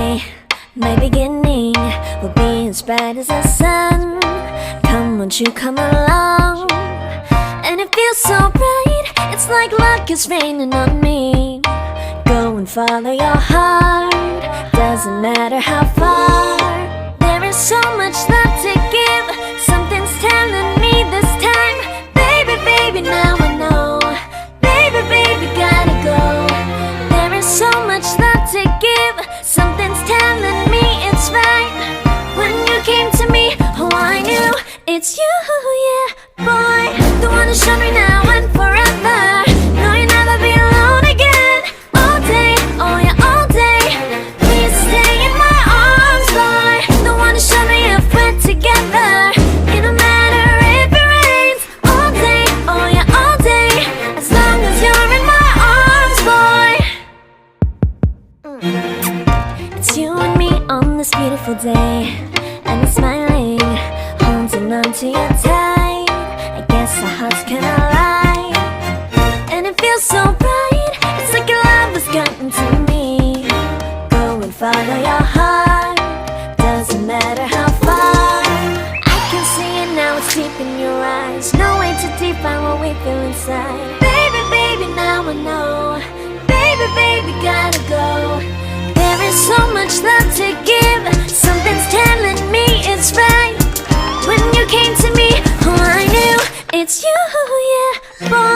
day, my beginning will be as bright as the sun. Come, won't you come along? And it feels so bright, it's like luck is raining on me. Go and follow your heart, doesn't matter how far. There is so much love to give, something's telling me this time. Baby, baby, now I know. Baby, baby, gotta go. There is so much love to give, something's telling me it's right. When you came to me, oh I knew it's you, yeah, boy. The one who showed me now and forever. No, you'll never be alone again. All day, oh yeah, all day. Please stay in my arms, boy. The one who showed me if we're together, it don't matter if it rains. All day, oh yeah, all day. As long as you're in my arms, boy. It's you and me on this beautiful day, and we're smiling, holding on to you tight. I guess our hearts cannot lie, and it feels so bright. It's like your love has gotten to me. Go and follow your heart, doesn't matter how far. I can see it now, it's deep in your eyes. No way to define what we feel inside. Baby, baby, now I know. Baby, baby, gotta go. There is so much love to give, something's telling me it's right. When you came to me, oh I knew it's you, yeah, boy.